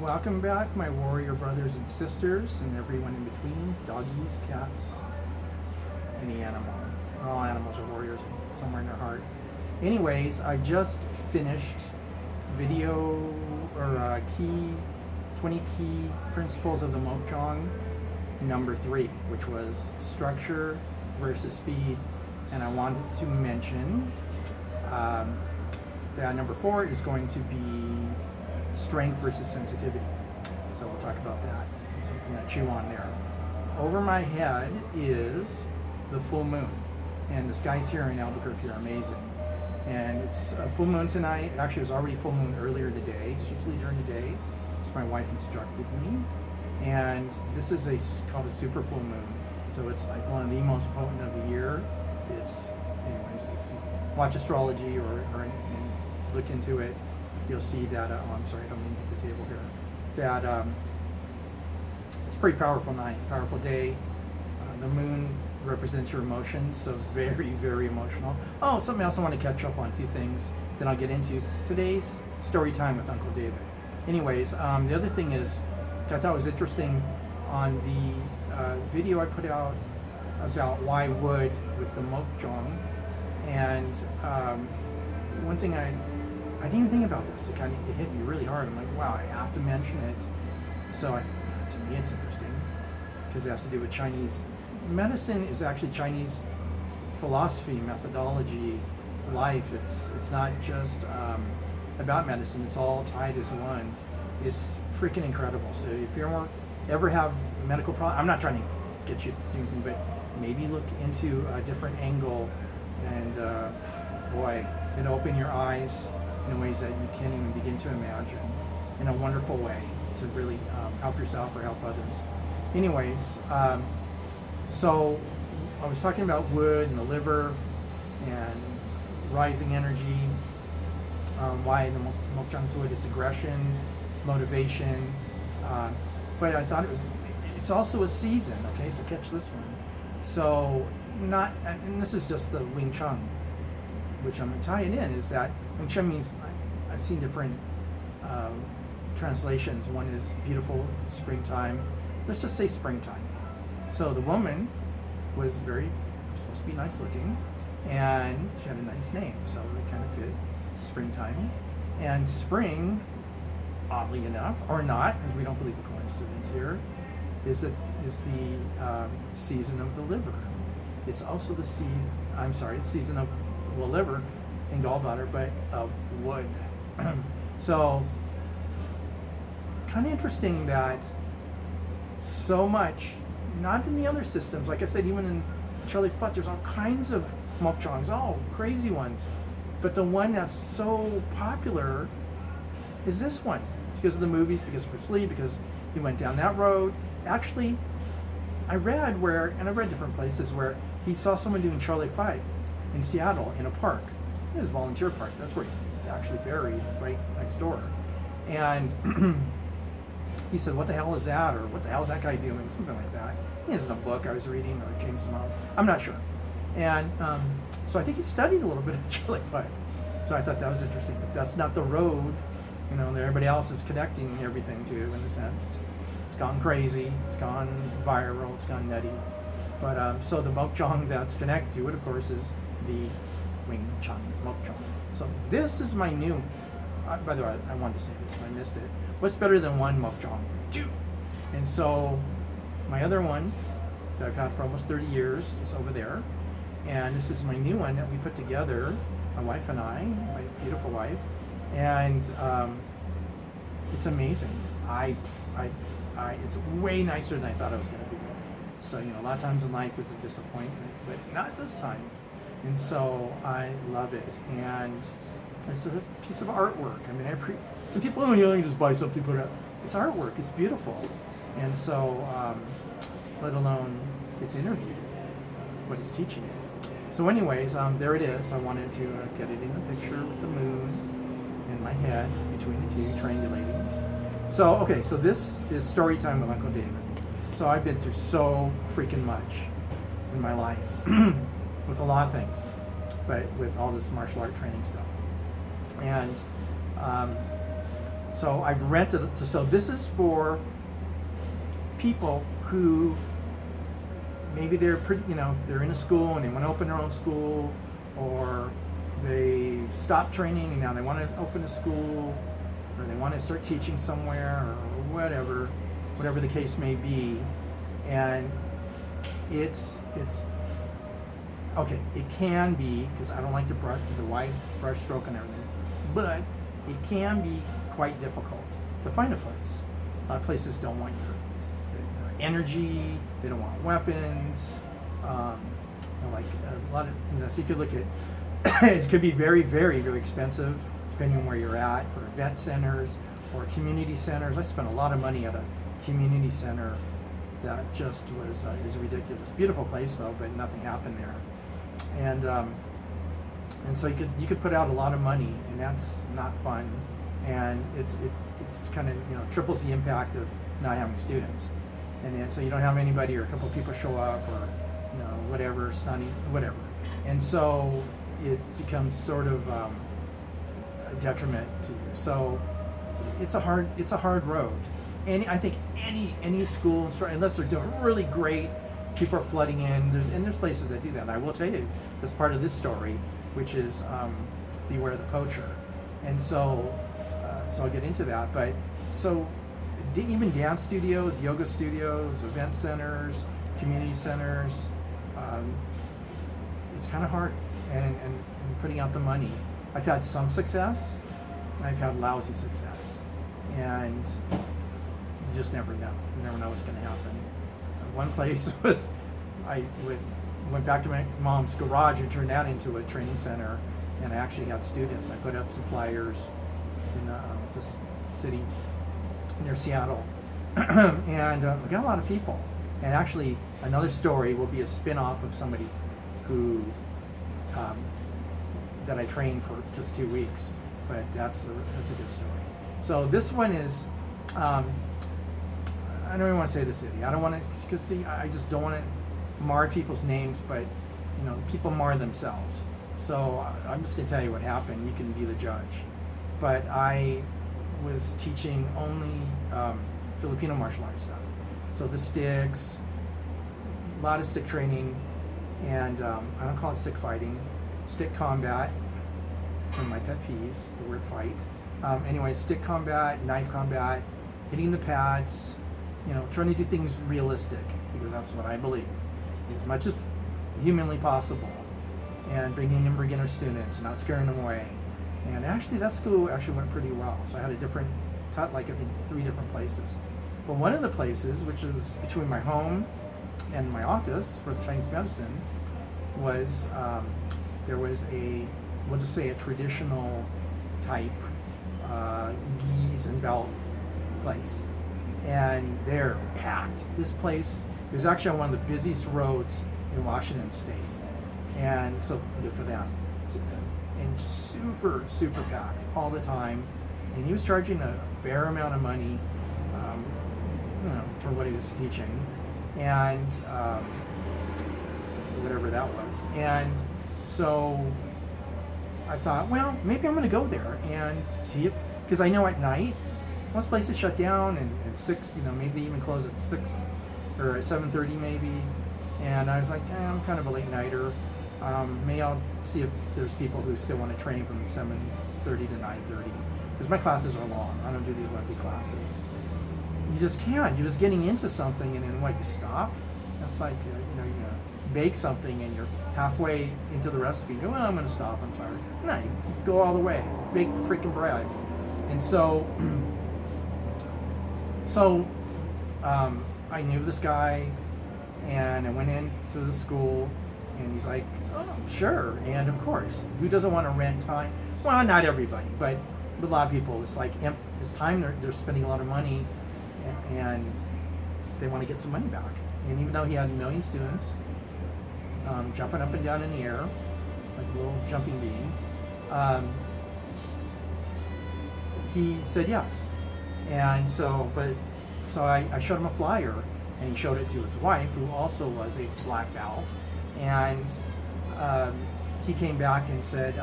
Welcome back, my warrior brothers and sisters, and everyone in between, doggies, cats, any animal. All animals are warriors somewhere in their heart. Anyways, I just finished video or 20 key principles of the Mokjong number 3, which was structure versus speed. And I wanted to mention that number 4 is going to be strength versus sensitivity. So we'll talk about that. Something to chew on there. Over my head is the full moon. And the skies here in Albuquerque are amazing. And it's a full moon tonight. Actually, it was already full moon earlier today. It's usually during the day. As my wife instructed me. And this is called a super full moon. So it's like one of the most potent of the year. It's, anyways, if you watch astrology or look into it, you'll see that, oh, I'm sorry, I don't mean to hit the table here, that it's a pretty powerful night, powerful day. The moon represents your emotions, so very, very emotional. Oh, something else I want to catch up on, 2 things, then I'll get into today's story time with Uncle David. Anyways, the other thing is, I thought was interesting on the video I put out about why wood with the Mokjong, and one thing I didn't even think about this. It hit me really hard. I'm like, wow, I have to mention it. So to me, it's interesting because it has to do with Chinese medicine. Is actually Chinese philosophy, methodology, life. It's not just about medicine. It's all tied as one. It's freaking incredible. So if you ever have medical problems, I'm not trying to get you to do anything, but maybe look into a different angle, and boy, it'll open your eyes in ways that you can't even begin to imagine, in a wonderful way, to really help yourself or help others. Anyways, so I was talking about wood and the liver and rising energy, why the Mokjong's wood is aggression, it's motivation, but I thought it's also a season, okay, so catch this one. So and this is just the Wing Chun, which I'm tying in, is that Wing Chun means, I've seen different translations. One is beautiful springtime. Let's just say springtime. So the woman was supposed to be nice looking, and she had a nice name, so it kind of fit, springtime. And spring, oddly enough, or not, because we don't believe in coincidence here, is the season of the liver. It's also the season of liver and gallbladder, but of wood. So, kind of interesting that so much, not in the other systems, like I said, even in Charlie Futt, there's all kinds of Mokjongs, all crazy ones, but the one that's so popular is this one, because of the movies, because of Bruce Lee, because he went down that road. Actually, I read different places where he saw someone doing Charlie Futt in Seattle in a park. It was a volunteer park. That's where he actually buried, right next door. And he said, "What the hell is that?" Or "What the hell is that guy doing?" Something like that. It isn't a book I was reading, or James Miles. I'm not sure. And so I think he studied a little bit of Charlie Futt. So I thought that was interesting. But that's not the road, that everybody else is connecting everything to, in a sense. It's gone crazy. It's gone viral. It's gone nutty. But so the Mokjong that's connected to it, of course, is the Wing Chun Mokjong. So this is my new. By the way, I wanted to say this, and I missed it. What's better than one Mokjong? 2. And so my other one that I've had for almost 30 years is over there, and this is my new one that we put together, my wife and I, my beautiful wife, and it's amazing. It's way nicer than I thought it was going to be. So, a lot of times in life is a disappointment, but not this time. And so I love it. And it's a piece of artwork. I mean, some people, you can just buy something, put it up. It's artwork. It's beautiful. And so, let alone its interview, what it's teaching you. So anyways, there it is. I wanted to get it in a picture with the moon in my head, between the two, triangulating. So, okay, so this is story time with Uncle David. So I've been through so freaking much in my life with a lot of things, but with all this martial art training stuff. And So I've rented it. So this is for people who maybe they're pretty, they're in a school and they want to open their own school, or they stopped training and now they want to open a school, or they want to start teaching somewhere, or whatever the case may be. And it's okay. It can be, because I don't like the wide brush stroke and everything, but it can be quite difficult to find a place. A lot of places don't want your energy. They don't want weapons. Like a lot of, so you could look at, it could be very, very, very expensive depending on where you're at, for event centers or community centers. I spent a lot of money at a community center that just was ridiculous. Beautiful place though, but nothing happened there. And so you could put out a lot of money, and that's not fun. And it's kind of triples the impact of not having students. And then so you don't have anybody, or a couple of people show up, or whatever, sunny, whatever. And so it becomes sort of a detriment to you. So it's a hard road. And I think any school, unless they're doing really great, people are flooding in. There's places that do that. And I will tell you, that's part of this story, which is beware the poacher. And so I'll get into that. But so even dance studios, yoga studios, event centers, community centers, it's kind of hard. And putting out the money. I've had some success. I've had lousy success. And you just never know. You never know what's going to happen. One place was, I went back to my mom's garage and turned that into a training center, and I actually had students. And I put up some flyers in this city near Seattle, and we got a lot of people. And actually, another story will be a spin-off of somebody who that I trained for just 2 weeks, but that's a good story. So this one is. I don't even want to say the city. I don't want to, because see, I just don't want to mar people's names, but people mar themselves. So I'm just going to tell you what happened. You can be the judge. But I was teaching only Filipino martial arts stuff. So the sticks, a lot of stick training, and I don't call it stick fighting, stick combat. Some of my pet peeves, the word fight. Anyway, stick combat, knife combat, hitting the pads, trying to do things realistic, because that's what I believe, as much as humanly possible, and bringing in beginner students and not scaring them away. And actually, that school actually went pretty well. So I had taught I think 3 different places. But one of the places, which was between my home and my office for the Chinese medicine, was there was we'll just say a traditional type gis and belt place. And they're packed. This place is actually on one of the busiest roads in Washington State. And so good for them. And super, super packed all the time. And he was charging a fair amount of money for what he was teaching. And whatever that was. And so I thought, well, maybe I'm going to go there and see if, because I know at night, most places shut down, and at 6, maybe they even close at 6 or at 7:30 maybe. And I was like, I'm kind of a late nighter. Maybe I'll see if there's people who still want to train from 7:30 to 9:30, because my classes are long. I don't do these weekly classes. You just can't. You're just getting into something, and then you stop. That's like you bake something and you're halfway into the recipe and go, well, I'm going to stop. I'm tired. No, you go all the way. Bake the freaking bread. And so. I knew this guy, and I went into the school, and he's like, oh, sure. And of course, who doesn't want to rent time? Well, not everybody, but a lot of people. It's like it's time they're spending a lot of money, and they want to get some money back. And even though he had 1 million students jumping up and down in the air like little jumping beans, he said yes. And so I showed him a flyer, and he showed it to his wife, who also was a black belt. And he came back and said,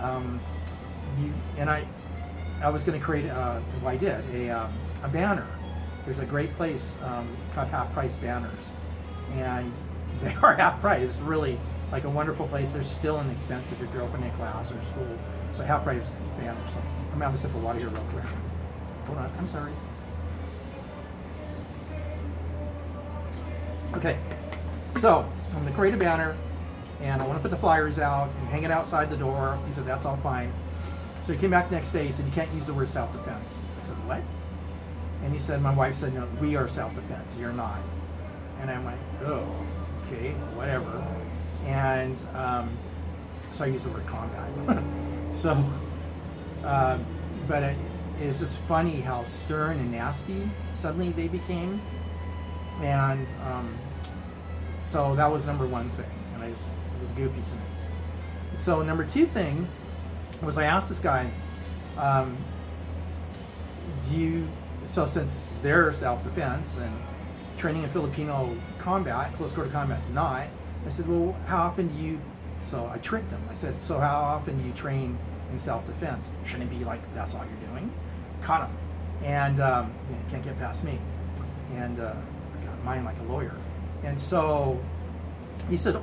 I was going to create, well, I did, a banner. There's a great place called Half Price Banners. And they are half price. It's really like a wonderful place. They're still inexpensive if you're opening a class or school. So half price banners. I'm going to have a sip of water here real quick. Hold on, I'm sorry. Okay, so I'm going to create a banner, and I want to put the flyers out and hang it outside the door. He said, that's all fine. So he came back the next day. He said, you can't use the word self-defense. I said, what? And he said, my wife said, no, we are self-defense. You're not. And I'm like, oh, okay, whatever. And so I used the word combat. So, but it's just funny how stern and nasty suddenly they became. And so that was number one thing. And it was goofy to me. So number two thing was I asked this guy, so since they're self-defense and training in Filipino combat, close quarter combat's not, I said, well, how often do you, so I tricked him. I said, so how often do you train in self-defense? Shouldn't it be like, that's all you're doing? Caught him. And can't get past me. And I got mine like a lawyer. And so he said,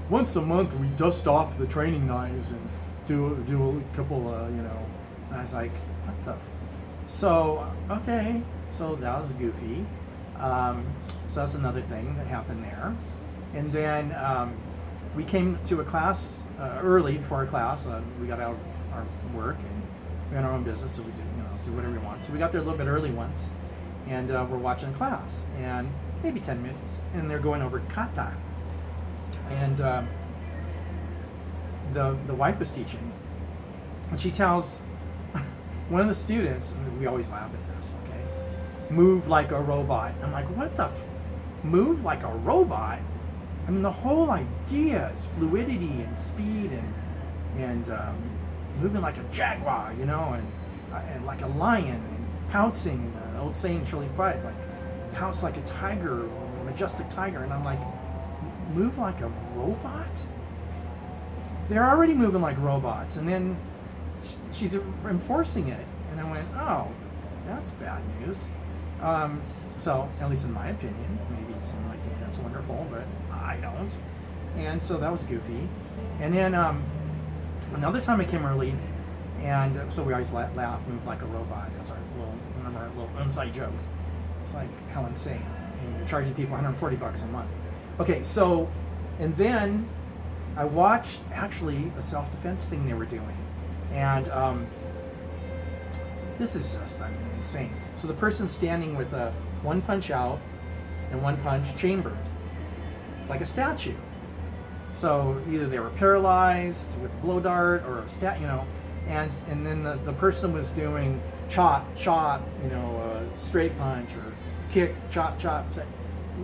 once a month we dust off the training knives and do a couple, And I was like, what the? So, okay. So that was goofy. So that's another thing that happened there. And then we came to a class early before our class. We got out of our work and we had our own business, so we do whatever we want. So we got there a little bit early once, and we're watching class, and maybe 10 minutes, and they're going over kata. And the wife was teaching, and she tells one of the students, and we always laugh at this, okay, move like a robot. I'm like, what the move like a robot? I mean, the whole idea is fluidity and speed and moving like a jaguar, and like a lion, and pouncing. The old saying, Shirley Fight, like pounce like a tiger, a majestic tiger. And I'm like, move like a robot? They're already moving like robots. And then she's enforcing it. And I went, oh, that's bad news. So, at least in my opinion, maybe someone might think that's wonderful, but I don't. And so that was goofy. And then another time I came early, and so we always laugh, move like a robot. That's one of our little inside jokes. It's like how insane. And you're charging people $140 a month. Okay, so, and then I watched actually a self-defense thing they were doing. And this is just, insane. So the person's standing with a one punch out and one punch chambered, like a statue. So either they were paralyzed with a blow dart or a and then the person was doing chop, straight punch or kick, chop,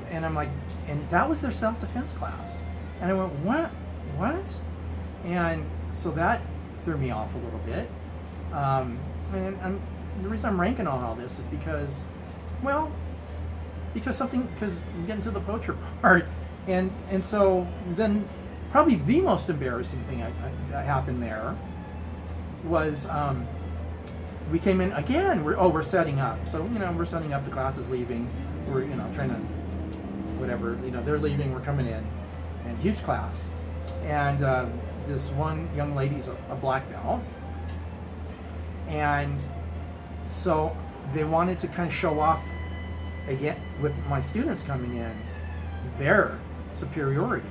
and I'm like, and that was their self-defense class. And I went, what? And so that threw me off a little bit. And the reason I'm ranking on all this is because I'm getting to the poacher part. And so then probably the most embarrassing thing that happened there was we came in again. We're setting up. So we're setting up. The class is leaving. We're trying to whatever. They're leaving. We're coming in, and huge class. And this one young lady's a black belt, and so they wanted to kind of show off again with my students coming in their superiority.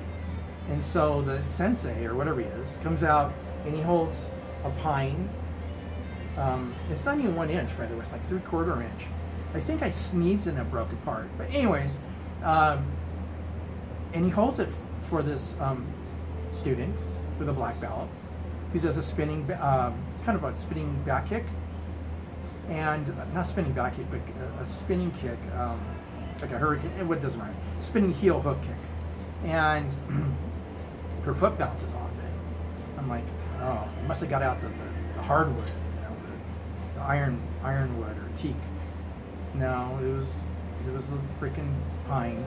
And so the sensei or whatever he is comes out and he holds a pine. It's not even 1 inch, by the way. It's like 3/4 inch. I think I sneezed and it broke apart. But anyways, and he holds it for this student with a black belt who does a spinning, kind of a spinning back kick. And not spinning back kick, but a spinning kick, like a hurricane. It doesn't matter. Spinning heel hook kick. And her foot bounces off it. I'm like, oh, they must have got out the hardwood, the ironwood or teak. No, it was the freaking pine,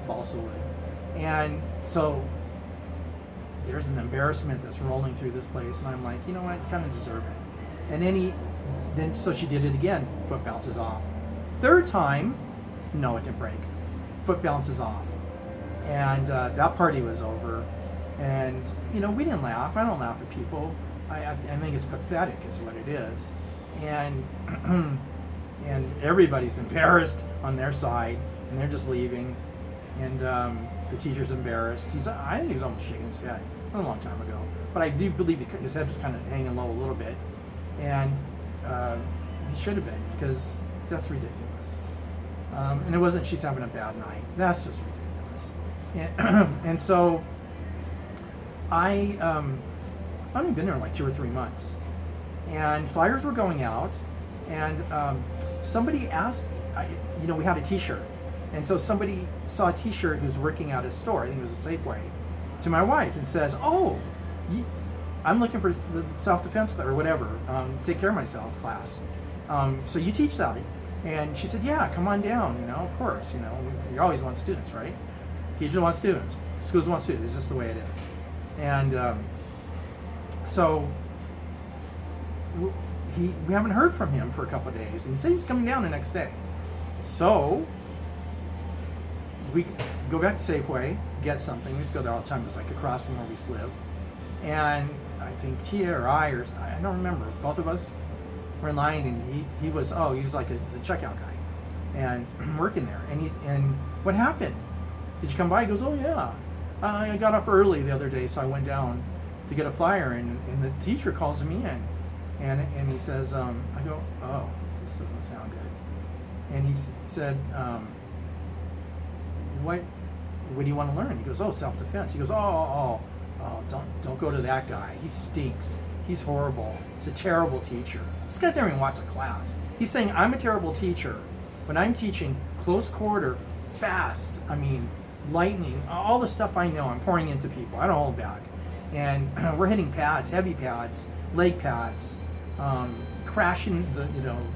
balsa wood. And so there's an embarrassment that's rolling through this place, and I'm like, you know what, you kind of deserve it. And then so she did it again. Foot bounces off. Third time, no, it didn't break. Foot bounces off. And that party was over. And, we didn't laugh. I don't laugh at people. I think it's pathetic is what it is. And and everybody's embarrassed on their side, and they're just leaving. And the teacher's embarrassed. I think he was almost shaking his head a long time ago. But I do believe his head was kind of hanging low a little bit. And he should have been, because that's ridiculous. And it wasn't she's having a bad night. That's just ridiculous. And so I've only been there like 2 or 3 months. And flyers were going out, and somebody asked, we had a t-shirt. And so somebody saw a t-shirt who's working at a store, I think it was a Safeway, to my wife and says, "Oh, I'm looking for the self-defense class or whatever, take care of myself class. So you teach that?" And she said, "Yeah, come on down, of course, we always want students, right? Teachers want students, schools want students, it's just the way it is." And so we haven't heard from him for a couple of days, and he said he's coming down the next day. So we go back to Safeway, get something. We used to go there all the time. It was like across from where we used to live. And I think Tia or I don't remember, both of us were in line, and he was like the checkout guy and working there. And what happened? Did you come by? He goes, "Oh yeah, I got off early the other day, so I went down to get a flyer." And the teacher calls me in, and he says, I go, "Oh, this doesn't sound good." And he said, what do you want to learn?" He goes, "Oh, self-defense." He goes, oh, don't go to that guy. He stinks. He's horrible. He's a terrible teacher. This guy didn't even watch the class. He's saying I'm a terrible teacher when I'm teaching close quarter, fast, lightning, all the stuff I know I'm pouring into people. I don't hold back. And we're hitting pads, heavy pads, leg pads, crashing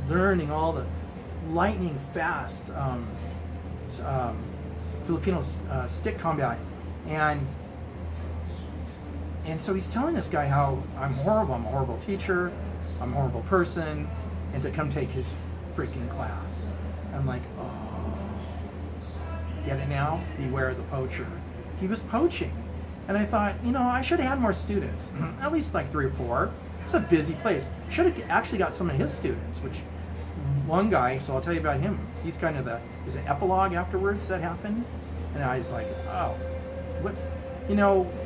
learning all the lightning fast Filipino stick combat. And so he's telling this guy how I'm horrible, I'm a horrible teacher, I'm a horrible person, and to come take his freaking class. I'm like, oh, get it now? Beware the poacher. He was poaching. And I thought, I should have had more students, at least like 3 or 4. It's a busy place. Should have actually got some of his students, which one guy, so I'll tell you about him. He's kind of is an epilogue afterwards that happened. And I was like, oh, what?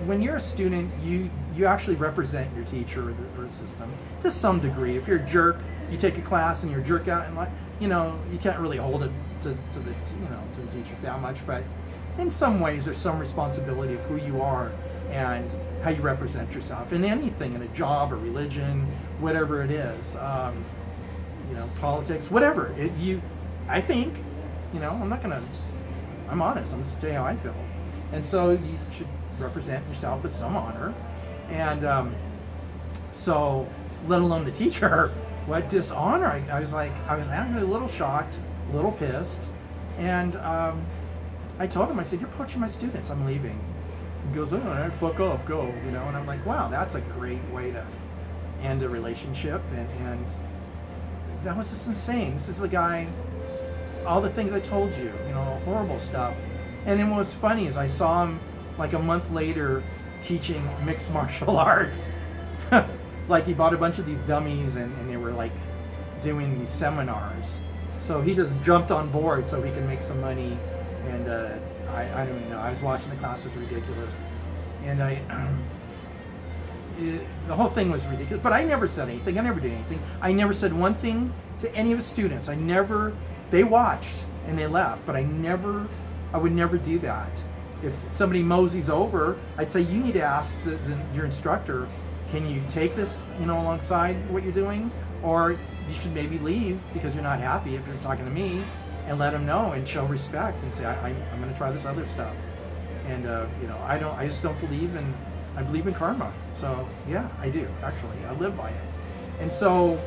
When you're a student, you actually represent your teacher or the system to some degree. If you're a jerk, you take a class and you're a jerk out, and you can't really hold it to the teacher that much. But in some ways, there's some responsibility of who you are and how you represent yourself in anything, in a job or religion, whatever it is, politics, whatever. I think, I'm honest. I'm just tell you how I feel. And so you should represent yourself with some honor. And so, let alone the teacher, what dishonor. I was actually a little shocked, a little pissed. And I told him, I said, "You're poaching my students, I'm leaving." He goes, "Oh, all right, fuck off, go." And I'm like, wow, that's a great way to end a relationship. And that was just insane. This is the guy, all the things I told you, horrible stuff. And then what was funny is I saw him like a month later teaching mixed martial arts. Like he bought a bunch of these dummies and they were like doing these seminars. So he just jumped on board so he could make some money. And I don't even know. I was watching the class, it was ridiculous. And the whole thing was ridiculous. But I never said anything. I never did anything. I never said one thing to any of his students. They watched and they left, but I would never do that. If somebody moseys over, I say, you need to ask your instructor, can you take this, alongside what you're doing? Or you should maybe leave because you're not happy if you're talking to me, and let them know and show respect and say, I'm going to try this other stuff. And, I just don't believe I believe in karma. So yeah, I do, actually. I live by it. And so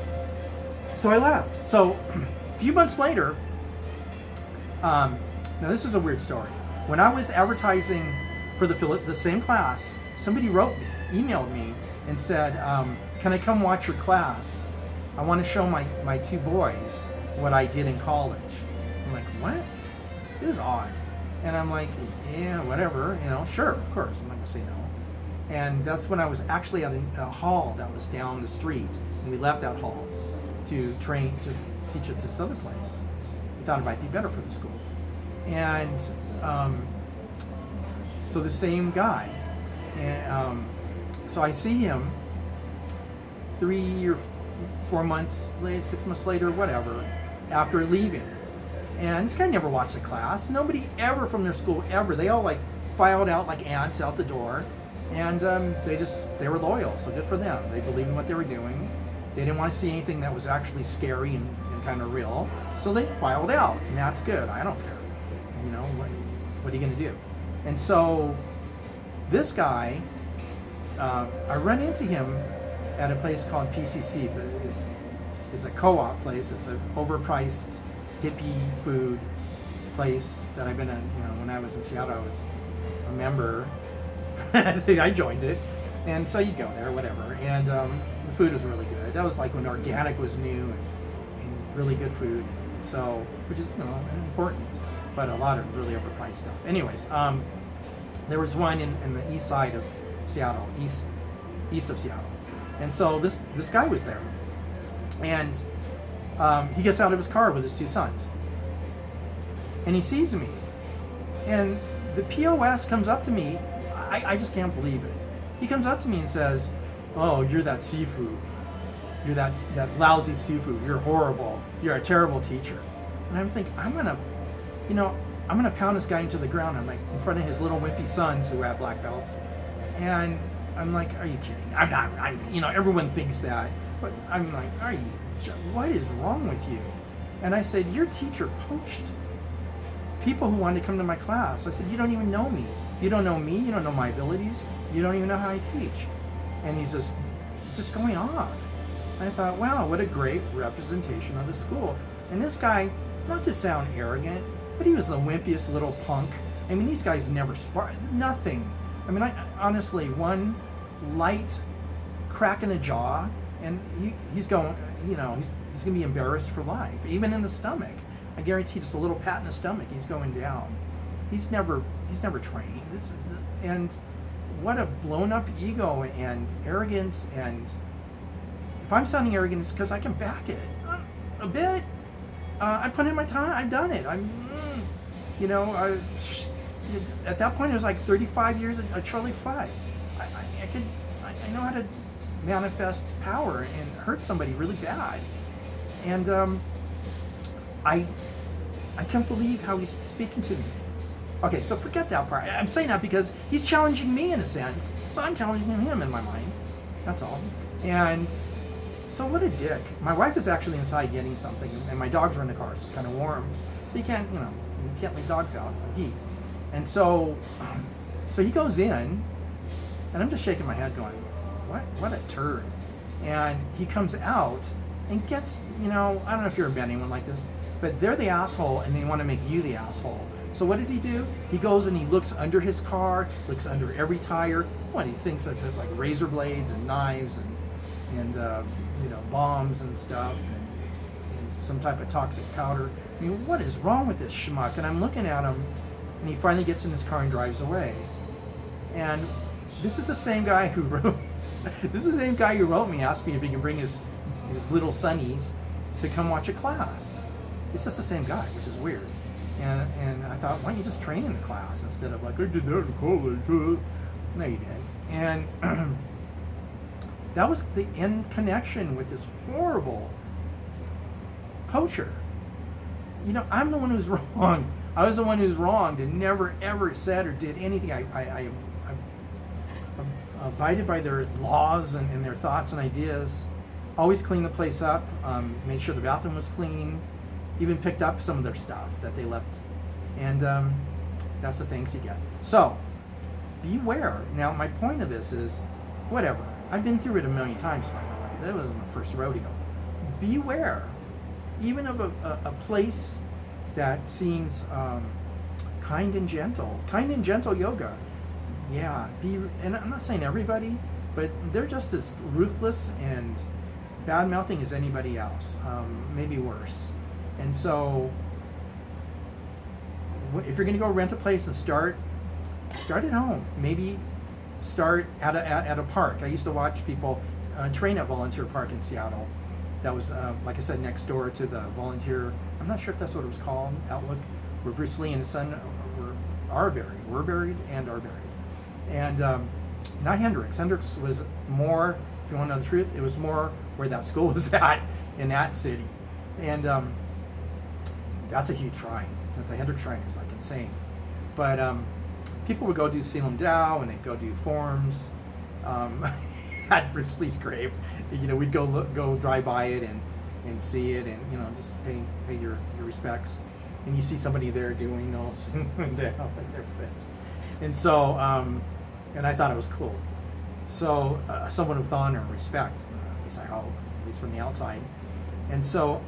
I left. So a few months later, now this is a weird story. When I was advertising for the same class, somebody emailed me and said, can I come watch your class I want to show my two boys what I did in college. I'm like, what? It was odd. And I'm like, yeah, whatever, sure, of course, I'm not going to say no. And that's when I was actually at a hall that was down the street, and we left that hall to teach at this other place. We thought it might be better for the school. And so the same guy, and so I see him 3 or 4 months later, 6 months later, whatever, after leaving. And this guy never watched the class. Nobody ever from their school, ever. They all like filed out like ants out the door. And they were loyal, so good for them. They believed in what they were doing. They didn't want to see anything that was actually scary and kind of real. So they filed out, and that's good. I don't care. What are you going to do? And so this guy, I run into him at a place called PCC. It's a co-op place. It's an overpriced hippie food place that I've been in. When I was in Seattle, I was a member. I joined it, and so you go there, whatever. And the food was really good. That was like when organic was new and really good food. So, which is important, but a lot of really overpriced stuff. Anyways, there was one in the east side of Seattle, east of Seattle, and so this guy was there, and he gets out of his car with his two sons, and he sees me, and the POS comes up to me. I just can't believe it. He comes up to me and says, "Oh, you're that seafood. You're that lousy seafood. You're horrible. You're a terrible teacher." And I'm thinking, I'm gonna pound this guy into the ground. I'm like in front of his little wimpy sons who have black belts, and I'm like, "Are you kidding? I'm not. Everyone thinks that, but I'm like, are you? What is wrong with you?" And I said, "Your teacher poached people who wanted to come to my class." I said, "You don't even know me. You don't know me. You don't know my abilities. You don't even know how I teach." And he's just going off. And I thought, wow, what a great representation of the school. And this guy, not to sound arrogant, but he was the wimpiest little punk. I mean, these guys never nothing. I mean, honestly, one light crack in the jaw, and he's going, he's going to be embarrassed for life, even in the stomach. I guarantee just a little pat in the stomach, he's going down. He's never trained. And what a blown up ego and arrogance. And if I'm sounding arrogant, it's because I can back it a bit. I put in my time. I've done it. At that point, it was like 35 years at Charlie Five. I know how to manifest power and hurt somebody really bad. And I can't believe how he's speaking to me. Okay, so forget that part. I'm saying that because he's challenging me in a sense, so I'm challenging him in my mind. That's all. And so what a dick. My wife is actually inside getting something, and my dogs are in the car, so it's kind of warm. So you can't leave dogs out in the heat. And so he goes in, and I'm just shaking my head going, what a turd. And he comes out and gets, I don't know if you're a bad anyone like this, but they're the asshole, and they want to make you the asshole. So what does he do? He goes and he looks under his car, looks under every tire. What, he thinks that like razor blades and knives and bombs and stuff and some type of toxic powder. I mean, what is wrong with this schmuck? And I'm looking at him, and he finally gets in his car and drives away. And this is the same guy who wrote me, asked me if he can bring his little sonnies to come watch a class. It's just the same guy, which is weird. And I thought, why don't you just train in the class instead of like, I did that in college. No, you didn't. And that was the end connection with this horrible poacher. I'm the one who's wrong. I was the one who's wronged and never ever said or did anything. I abided by their laws and their thoughts and ideas. Always cleaned the place up. Made sure the bathroom was clean. Even picked up some of their stuff that they left. And that's the things you get. So, beware. Now, my point of this is, whatever. I've been through it a million times, by the way. That wasn't my first rodeo. Beware. Even of a place that seems kind and gentle. Kind and gentle yoga. Yeah. And I'm not saying everybody, but they're just as ruthless and bad mouthing as anybody else, maybe worse. And so, if you're going to go rent a place and start at home. Maybe start at a park. I used to watch people train at Volunteer Park in Seattle. That was, like I said, next door to the Volunteer. I'm not sure if that's what it was called. Outlook, where Bruce Lee and his son were buried, and not Hendrix. Hendrix was more. If you want to know the truth, it was more where that school was at in that city, and that's a huge shrine. The Hendrix Shrine is like insane, but people would go do Selim Dow and they'd go do forms at Bruce Lee's grave. We'd go drive by it and see it, and just pay your respects. And you see somebody there doing Selim Dow in their fist, and so and I thought it was cool. So someone with honor and respect, at least I hope, at least from the outside. And so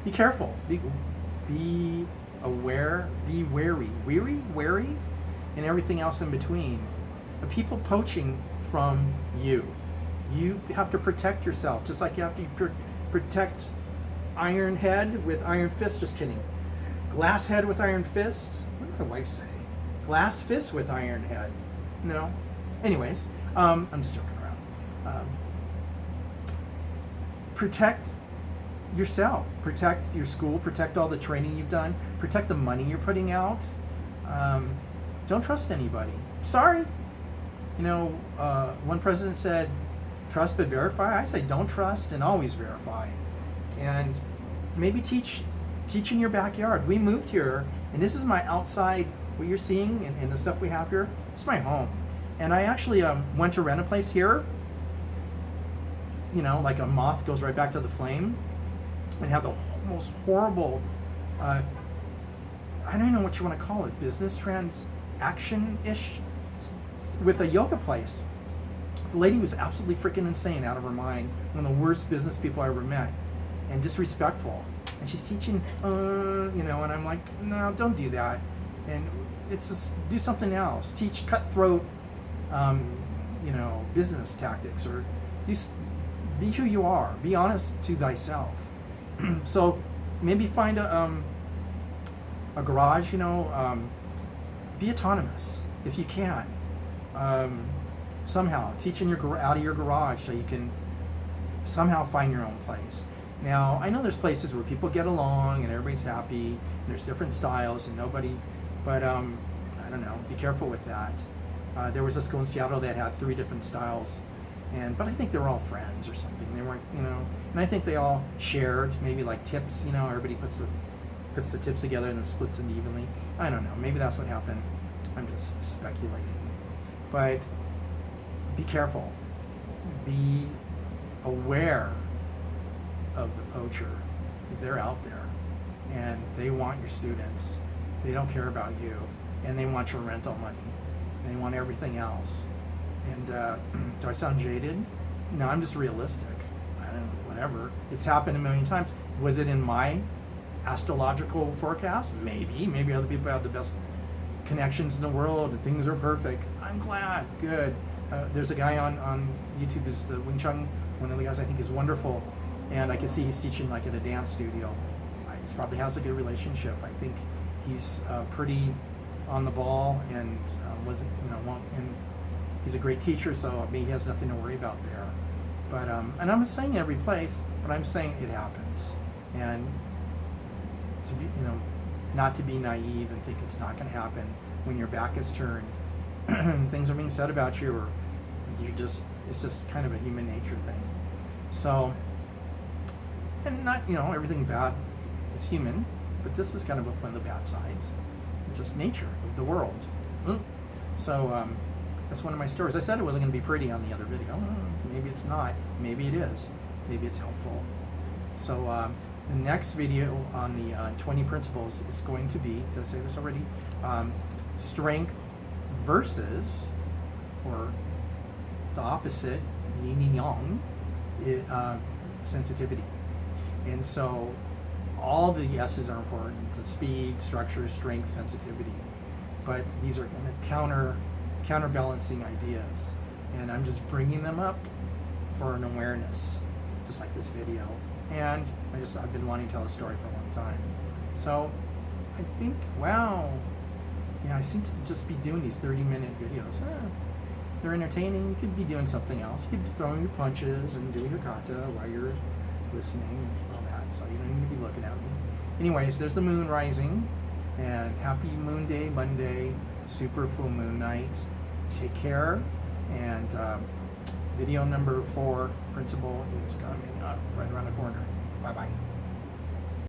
be careful. Be aware, be wary, and everything else in between. The people poaching from you. You have to protect yourself, just like you have to protect iron head with iron fist. Just kidding. Glass head with iron fist. What did my wife say? Glass fist with iron head. No. Anyways, I'm just joking around. Protect yourself, protect your school, protect all the training you've done, protect the money you're putting out. Don't trust anybody. Sorry. One president said, trust but verify. I say don't trust and always verify. And maybe teach in your backyard. We moved here, and this is my outside, what you're seeing and the stuff we have here. It's my home. And I actually went to rent a place here, like a moth goes right back to the flame, and have the most horrible, I don't even know what you want to call it, business transaction-ish, with a yoga place. The lady was absolutely freaking insane, out of her mind, one of the worst business people I ever met, and disrespectful. And she's teaching, and I'm like, no, don't do that. And it's just, do something else. Teach cutthroat, business tactics, or be who you are. Be honest to thyself. So maybe find a garage, be autonomous if you can. Somehow teach out of your garage so you can somehow find your own place. Now, I know there's places where people get along and everybody's happy, and there's different styles and but I don't know, be careful with that. There was a school in Seattle that had 3 different styles, but I think they were all friends or something. They weren't, and I think they all shared, maybe like tips, everybody puts the tips together and then splits them evenly. I don't know, maybe that's what happened. I'm just speculating. But be careful. Be aware of the poacher, because they're out there and they want your students. They don't care about you, and they want your rental money, and they want everything else. And do I sound jaded? No, I'm just realistic. I don't know, whatever. It's happened a million times. Was it in my astrological forecast? Maybe other people have the best connections in the world and things are perfect. I'm glad. Good. There's a guy on YouTube, is the Wing Chun, one of the guys I think is wonderful, and I can see he's teaching like at a dance studio. He probably has a good relationship. I think he's pretty on the ball, and and he's a great teacher, so he has nothing to worry about there. But and I'm not saying every place, but I'm saying it happens, and to be not to be naive and think it's not going to happen when your back is turned. Things are being said about you, or it's just kind of a human nature thing. So, and not, everything bad is human, but this is kind of one of the bad sides, just nature of the world. So, that's one of my stories. I said it wasn't going to be pretty on the other video. Maybe it's not. Maybe it is. Maybe it's helpful. So, the next video on the 20 principles is going to be, did I say this already? Strength versus, or the opposite, yin and yang, sensitivity. And so all the S's are important: the speed, structure, strength, sensitivity. But these are kind of counterbalancing ideas, and I'm just bringing them up for an awareness, just like this video. And I've been wanting to tell a story for a long time. So I think, wow, yeah, I seem to just be doing these 30-minute videos. They're entertaining. You could be doing something else. You could be throwing your punches and doing your kata while you're listening and all that. So you don't need to be looking at me. Anyways, there's the moon rising. And happy Moon Day, Monday, super full moon night. Take care. And video number 4, principle, is coming up right around the corner. Bye-bye.